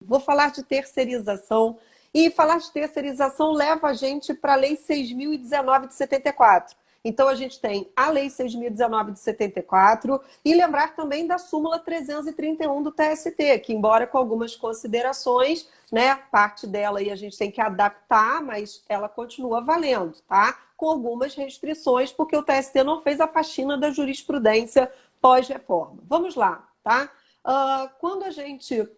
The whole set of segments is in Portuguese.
Vou falar de terceirização. E falar de terceirização leva a gente para a Lei 6.019 de 74. Então, a gente tem a Lei 6.019 de 74 e lembrar também da súmula 331 do TST, que, embora com algumas considerações, né, parte dela aí a gente tem que adaptar, mas ela continua valendo, tá? Com algumas restrições, porque o TST não fez a faxina da jurisprudência pós-reforma. Vamos lá, tá? Quando a gente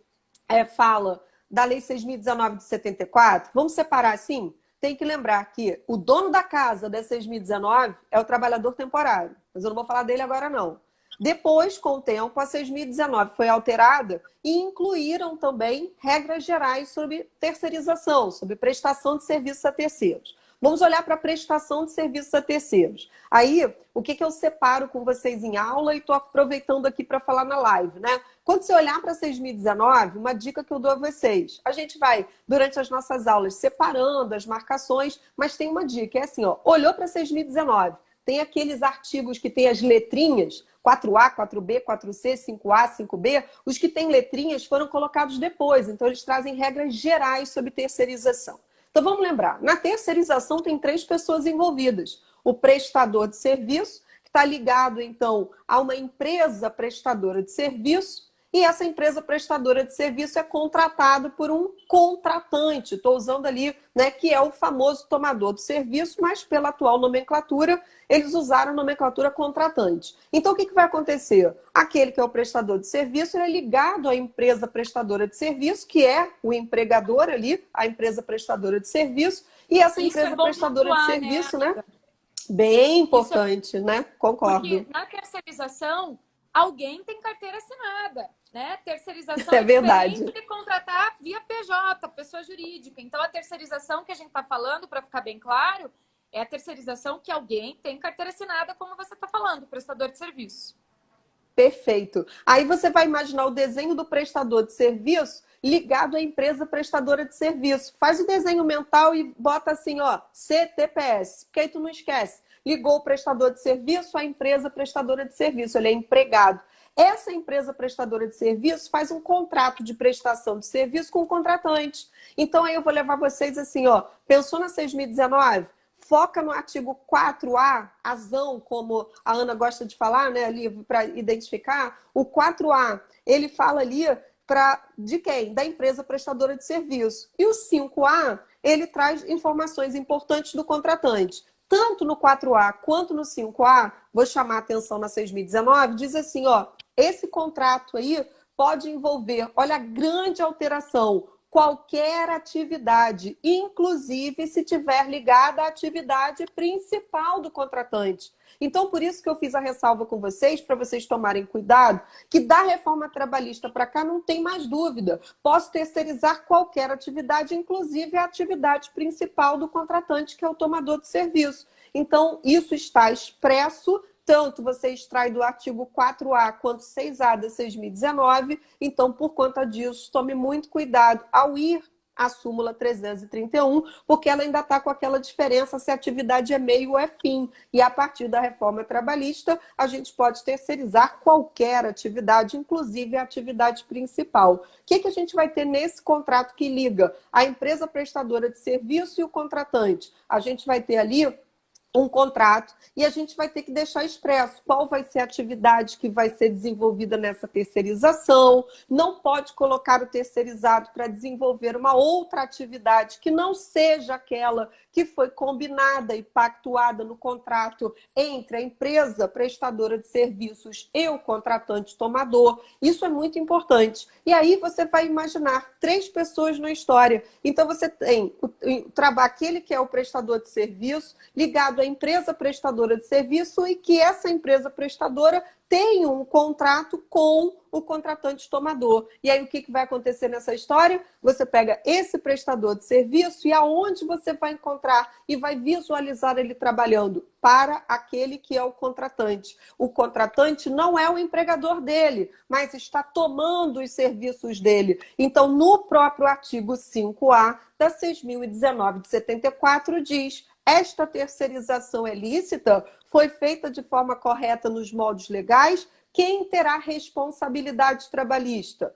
fala da Lei 6.019 de 74, vamos separar assim? Tem que lembrar que o dono da casa da 6.019 é o trabalhador temporário, mas eu não vou falar dele agora não. Depois, com o tempo, a 6.019 foi alterada e incluíram também regras gerais sobre terceirização, sobre prestação de serviços a terceiros. Vamos olhar para a prestação de serviços a terceiros. Aí, o que eu separo com vocês em aula e estou aproveitando aqui para falar na live, né? Quando você olhar para 6.019, uma dica que eu dou a vocês. A gente vai, durante as nossas aulas, separando as marcações, mas tem uma dica, é assim, ó, olhou para 6.019, tem aqueles artigos que tem as letrinhas, 4A, 4B, 4C, 5A, 5B, os que têm letrinhas foram colocados depois, então eles trazem regras gerais sobre terceirização. Então vamos lembrar, na terceirização tem 3 pessoas envolvidas. O prestador de serviço, que está ligado então a uma empresa prestadora de serviço, e essa empresa prestadora de serviço é contratada por um contratante. Estou usando ali, né, que é o famoso tomador de serviço, mas pela atual nomenclatura, eles usaram a nomenclatura contratante. Então, o que vai acontecer? Aquele que é o prestador de serviço, ele é ligado à empresa prestadora de serviço, que é o empregador ali, a empresa prestadora de serviço, e essa Isso empresa é bom prestadora de pontuar, serviço, né? né? Bem Isso importante, né? Concordo. porque na terceirização, alguém tem carteira assinada, né? Terceirização É é diferente verdade. de contratar via PJ, pessoa jurídica. Então, a terceirização que a gente está falando, para ficar bem claro, é a terceirização que alguém tem carteira assinada, como você está falando, prestador de serviço. Perfeito. Aí você vai imaginar o desenho do prestador de serviço ligado à empresa prestadora de serviço. Faz o desenho mental e bota assim, ó, CTPS, porque aí tu não esquece. Ligou o prestador de serviço à empresa prestadora de serviço, ele é empregado. Essa empresa prestadora de serviço faz um contrato de prestação de serviço com o contratante. Então aí eu vou levar vocês assim, ó, pensou na 6.019? Foca no artigo 4A, azão, como a Ana gosta de falar, né, ali para identificar. O 4A, ele fala ali de quem? Da empresa prestadora de serviço. E o 5A, ele traz informações importantes do contratante. Tanto no 4A quanto no 5A, vou chamar a atenção na 6.019, diz assim, ó, esse contrato aí pode envolver, olha a grande alteração, qualquer atividade, inclusive se tiver ligada à atividade principal do contratante. Então, por isso que eu fiz a ressalva com vocês, para vocês tomarem cuidado, que da reforma trabalhista para cá não tem mais dúvida. Posso terceirizar qualquer atividade, inclusive a atividade principal do contratante, que é o tomador de serviço. Então, isso está expresso, tanto você extrai do artigo 4A quanto 6A da 6.019. Então, por conta disso, tome muito cuidado ao ir à súmula 331, porque ela ainda está com aquela diferença se a atividade é meio ou é fim. E a partir da reforma trabalhista, a gente pode terceirizar qualquer atividade, inclusive a atividade principal. O que a gente vai ter nesse contrato que liga a empresa prestadora de serviço e o contratante? A gente vai ter ali um contrato e a gente vai ter que deixar expresso qual vai ser a atividade que vai ser desenvolvida nessa terceirização. Não pode colocar o terceirizado para desenvolver uma outra atividade que não seja aquela que foi combinada e pactuada no contrato entre a empresa prestadora de serviços e o contratante tomador. Isso é muito importante. E aí você vai imaginar 3 pessoas na história. Então você tem aquele que é o prestador de serviço ligado à empresa prestadora de serviço e que essa empresa prestadora tem um contrato com o contratante tomador. E aí o que vai acontecer nessa história? Você pega esse prestador de serviço e aonde você vai encontrar e vai visualizar ele trabalhando para aquele que é o contratante. O contratante não é o empregador dele, mas está tomando os serviços dele. Então, no próprio artigo 5A da 6.019 de 74 diz: esta terceirização é lícita, foi feita de forma correta nos moldes legais, quem terá responsabilidade trabalhista?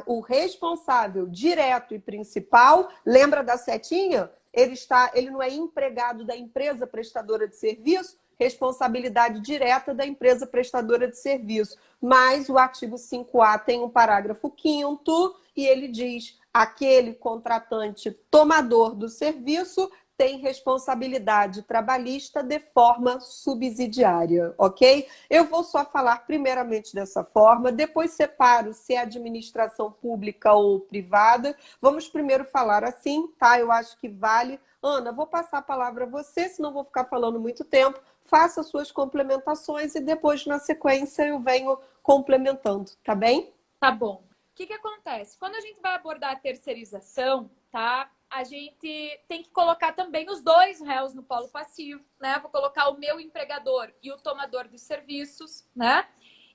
o responsável direto e principal, lembra da setinha? Ele não é empregado da empresa prestadora de serviço, responsabilidade direta da empresa prestadora de serviço. Mas o artigo 5A tem um parágrafo 5º e ele diz: aquele contratante tomador do serviço tem responsabilidade trabalhista de forma subsidiária, ok? Eu vou só falar primeiramente dessa forma, depois separo se é administração pública ou privada. Vamos primeiro falar assim, tá? Eu acho que vale. Ana, vou passar a palavra a você, senão vou ficar falando muito tempo. Faça suas complementações e depois, na sequência, eu venho complementando, tá bem? Tá bom. O que acontece? Quando a gente vai abordar a terceirização, tá? A gente tem que colocar também os dois réus no polo passivo, né? Vou colocar o meu empregador e o tomador dos serviços, né?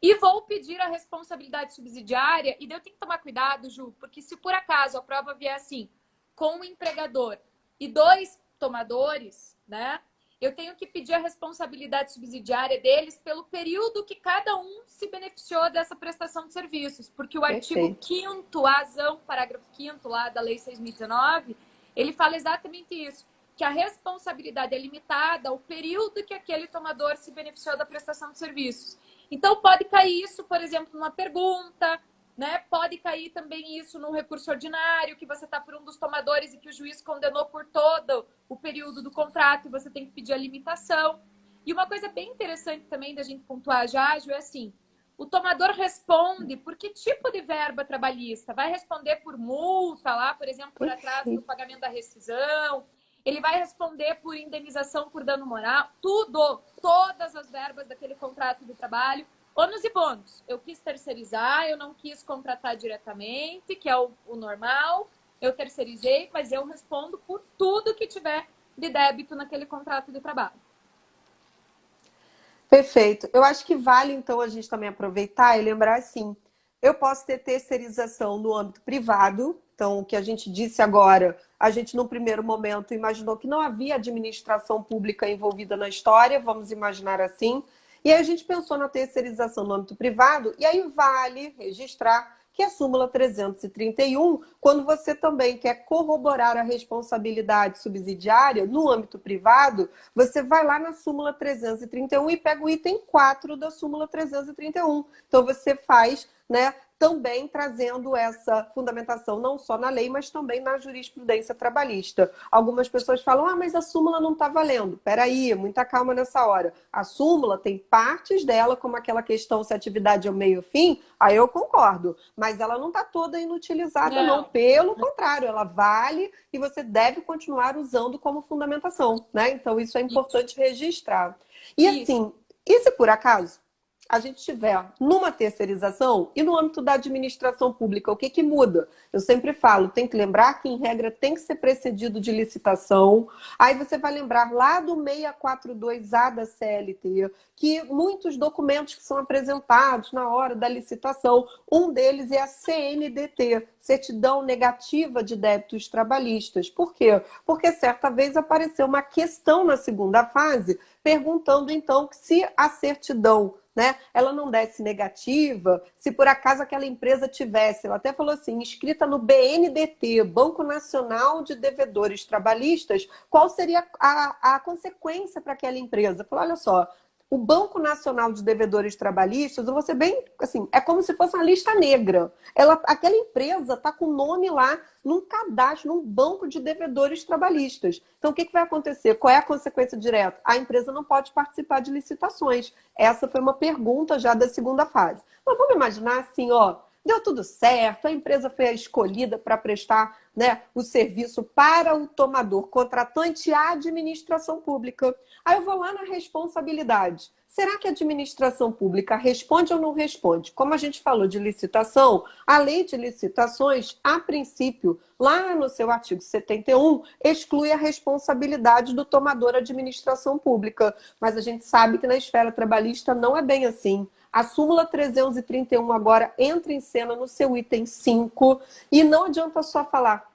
E vou pedir a responsabilidade subsidiária. E daí eu tenho que tomar cuidado, Ju, porque se por acaso a prova vier assim, com o empregador e 2 tomadores, né? Eu tenho que pedir a responsabilidade subsidiária deles pelo período que cada um se beneficiou dessa prestação de serviços. Porque o artigo 5º, azão, parágrafo 5º lá da Lei 6.019, ele fala exatamente isso, que a responsabilidade é limitada ao período que aquele tomador se beneficiou da prestação de serviços. Então, pode cair isso, por exemplo, numa pergunta, né? Pode cair também isso num recurso ordinário, que você está por um dos tomadores e que o juiz condenou por todo o período do contrato e você tem que pedir a limitação. E uma coisa bem interessante também da gente pontuar já, Ju, é assim, o tomador responde por que tipo de verba trabalhista? Vai responder por multa lá, por exemplo, por atraso no pagamento da rescisão. Ele vai responder por indenização por dano moral. Tudo, todas as verbas daquele contrato de trabalho. Ônus e bônus. Eu quis terceirizar, eu não quis contratar diretamente, que é o normal. Eu terceirizei, mas eu respondo por tudo que tiver de débito naquele contrato de trabalho. Perfeito. Eu acho que vale, então, a gente também aproveitar e lembrar assim, eu posso ter terceirização no âmbito privado. Então, o que a gente disse agora, a gente, no primeiro momento, imaginou que não havia administração pública envolvida na história, vamos imaginar assim. E aí a gente pensou na terceirização no âmbito privado, e aí vale registrar que a súmula 331, quando você também quer corroborar a responsabilidade subsidiária no âmbito privado, você vai lá na súmula 331 e pega o item 4 da súmula 331. Então você faz, né, também trazendo essa fundamentação não só na lei, mas também na jurisprudência trabalhista. Algumas pessoas falam, mas a súmula não está valendo. Peraí, muita calma nessa hora. A súmula tem partes dela, como aquela questão se a atividade é o meio-fim, aí eu concordo. Mas ela não está toda inutilizada, não. Pelo contrário, ela vale e você deve continuar usando como fundamentação, né? Então, isso é importante registrar. E assim, e se por acaso a gente tiver numa terceirização e no âmbito da administração pública, o que muda? Eu sempre falo, tem que lembrar que, em regra, tem que ser precedido de licitação. Aí você vai lembrar lá do 642A da CLT, que muitos documentos que são apresentados na hora da licitação, um deles é a CNDT, Certidão Negativa de Débitos Trabalhistas. Por quê? Porque certa vez apareceu uma questão na segunda fase, perguntando, então, que se a certidão, né, ela não desse negativa, se por acaso aquela empresa tivesse, ela até falou assim, inscrita no BNDT, Banco Nacional de Devedores Trabalhistas, qual seria a consequência para aquela empresa? Falou, olha só, o Banco Nacional de Devedores Trabalhistas, eu vou ser bem, assim, é como se fosse uma lista negra. Aquela empresa está com o nome lá num cadastro, num banco de devedores trabalhistas. Então, o que vai acontecer? Qual é a consequência direta? A empresa não pode participar de licitações. Essa foi uma pergunta já da segunda fase. Mas vamos imaginar assim, ó, deu tudo certo, a empresa foi a escolhida para prestar, né, o serviço para o tomador, contratante e a administração pública. Aí eu vou lá na responsabilidade. Será que a administração pública responde ou não responde? Como a gente falou de licitação, a lei de licitações, a princípio, lá no seu artigo 71, exclui a responsabilidade do tomador administração pública. Mas a gente sabe que na esfera trabalhista não é bem assim. A súmula 331 agora entra em cena no seu item 5 e não adianta só falar,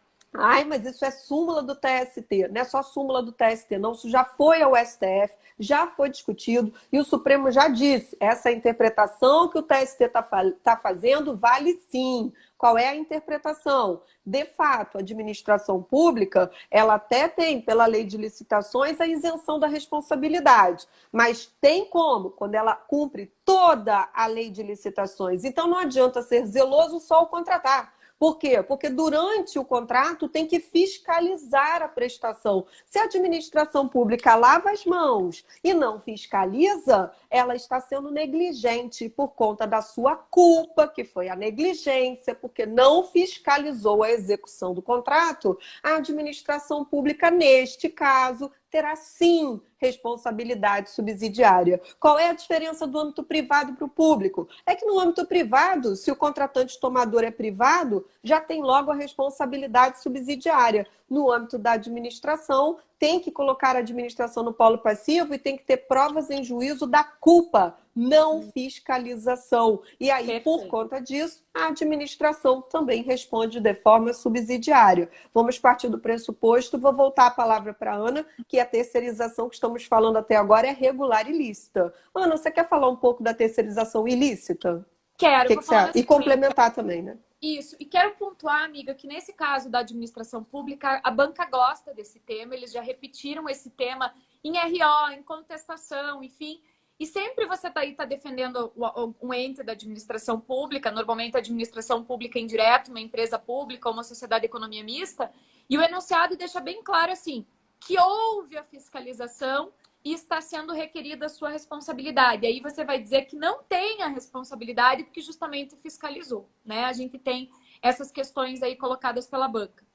mas isso é súmula do TST, não é só súmula do TST, não, isso já foi ao STF, já foi discutido e o Supremo já disse, essa interpretação que o TST está fazendo vale sim. Qual é a interpretação? De fato, a administração pública, ela até tem, pela lei de licitações, a isenção da responsabilidade, mas tem como, quando ela cumpre toda a lei de licitações. Então, não adianta ser zeloso só ao contratar. Por quê? Porque durante o contrato tem que fiscalizar a prestação. Se a administração pública lava as mãos e não fiscaliza, ela está sendo negligente por conta da sua culpa, que foi a negligência, porque não fiscalizou a execução do contrato. A administração pública, neste caso, terá sim responsabilidade subsidiária. Qual é a diferença do âmbito privado para o público? É que no âmbito privado, se o contratante tomador é privado, já tem logo a responsabilidade subsidiária. No âmbito da administração, tem que colocar a administração no polo passivo e tem que ter provas em juízo da culpa, não fiscalização. E aí, Perfeito. por conta disso, a administração também responde de forma subsidiária. Vamos partir do pressuposto, vou voltar a palavra para a Ana, que a terceirização que estamos falando até agora é regular e ilícita. Ana, você quer falar um pouco da terceirização ilícita? Quero. Que você acha? E complementar também, né? Isso, e quero pontuar, amiga, que nesse caso da administração pública, a banca gosta desse tema, eles já repetiram esse tema em RO, em contestação, enfim. E sempre você tá defendendo um ente da administração pública, normalmente a administração pública indireta, uma empresa pública ou uma sociedade de economia mista, e o enunciado deixa bem claro assim, que houve a fiscalização e está sendo requerida a sua responsabilidade. Aí você vai dizer que não tem a responsabilidade porque justamente fiscalizou, né? A gente tem essas questões aí colocadas pela banca.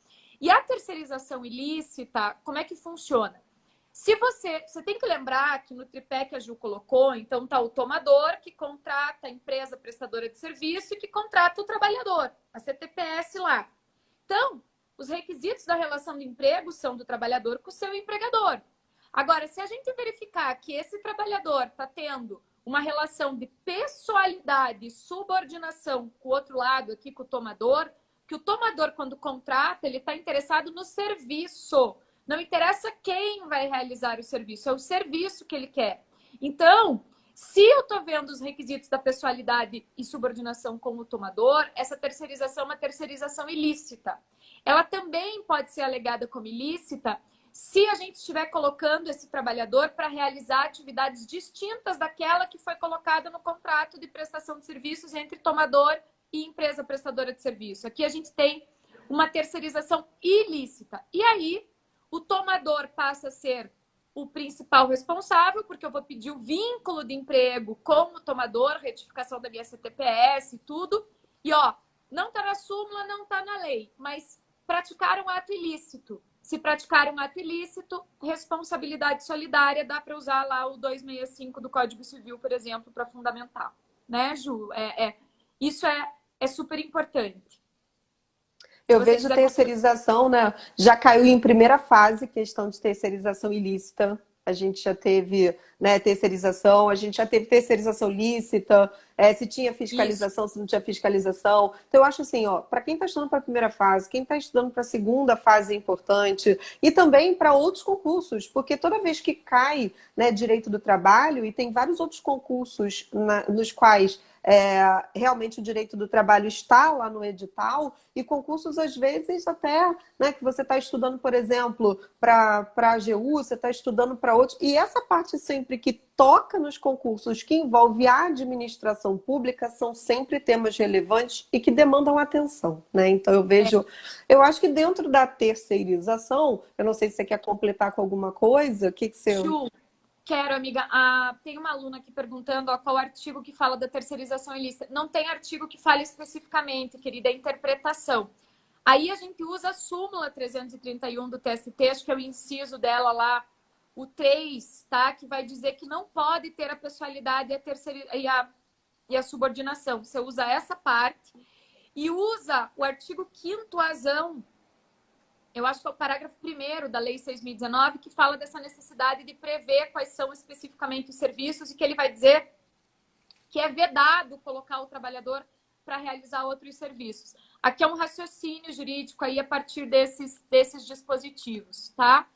E a terceirização ilícita, como é que funciona? Se você tem que lembrar que no tripé que a Ju colocou, então tá o tomador que contrata a empresa prestadora de serviço e que contrata o trabalhador, a CTPS lá. Então, os requisitos da relação de emprego são do trabalhador com o seu empregador. Agora, se a gente verificar que esse trabalhador está tendo uma relação de pessoalidade e subordinação com o outro lado aqui, com o tomador, que o tomador, quando contrata, ele está interessado no serviço. Não interessa quem vai realizar o serviço, é o serviço que ele quer. Então, se eu estou vendo os requisitos da pessoalidade e subordinação com o tomador, essa terceirização é uma terceirização ilícita. Ela também pode ser alegada como ilícita se a gente estiver colocando esse trabalhador para realizar atividades distintas daquela que foi colocada no contrato de prestação de serviços entre tomador e empresa prestadora de serviço. Aqui a gente tem uma terceirização ilícita. E aí, o tomador passa a ser o principal responsável, porque eu vou pedir o vínculo de emprego com o tomador, retificação da minha CTPS e tudo. E, ó, não está na súmula, não está na lei, mas praticar um ato ilícito. Se praticar um ato ilícito, responsabilidade solidária, dá para usar lá o 265 do Código Civil, por exemplo, para fundamentar. Né, Ju? Isso é super importante. Eu vejo terceirização, né? Já caiu em primeira fase, questão de terceirização ilícita. A gente já teve, né, terceirização, a gente já teve terceirização lícita, se tinha fiscalização, isso, se não tinha fiscalização. Então, eu acho assim, ó, para quem está estudando para a primeira fase, quem está estudando para a segunda fase é importante, e também para outros concursos, porque toda vez que cai, né, direito do trabalho, e tem vários outros concursos nos quais realmente o direito do trabalho está lá no edital, e concursos, às vezes, até, né, que você está estudando, por exemplo, para a AGU, você está estudando para outros, e essa parte sempre que toca nos concursos que envolve a administração pública são sempre temas relevantes e que demandam atenção, né? Então eu acho que dentro da terceirização, eu não sei se você quer completar com alguma coisa, o que você... Ju, quero, amiga. Tem uma aluna aqui perguntando qual artigo que fala da terceirização ilícita. Não tem artigo que fale especificamente, querida, é interpretação. Aí a gente usa a súmula 331 do TST, acho que é o inciso dela lá, o 3, tá? Que vai dizer que não pode ter a pessoalidade e a subordinação. Você usa essa parte e usa o artigo 5º azão, eu acho que é o parágrafo 1º da Lei 6.019, que fala dessa necessidade de prever quais são especificamente os serviços e que ele vai dizer que é vedado colocar o trabalhador para realizar outros serviços. Aqui é um raciocínio jurídico aí a partir desses dispositivos, tá?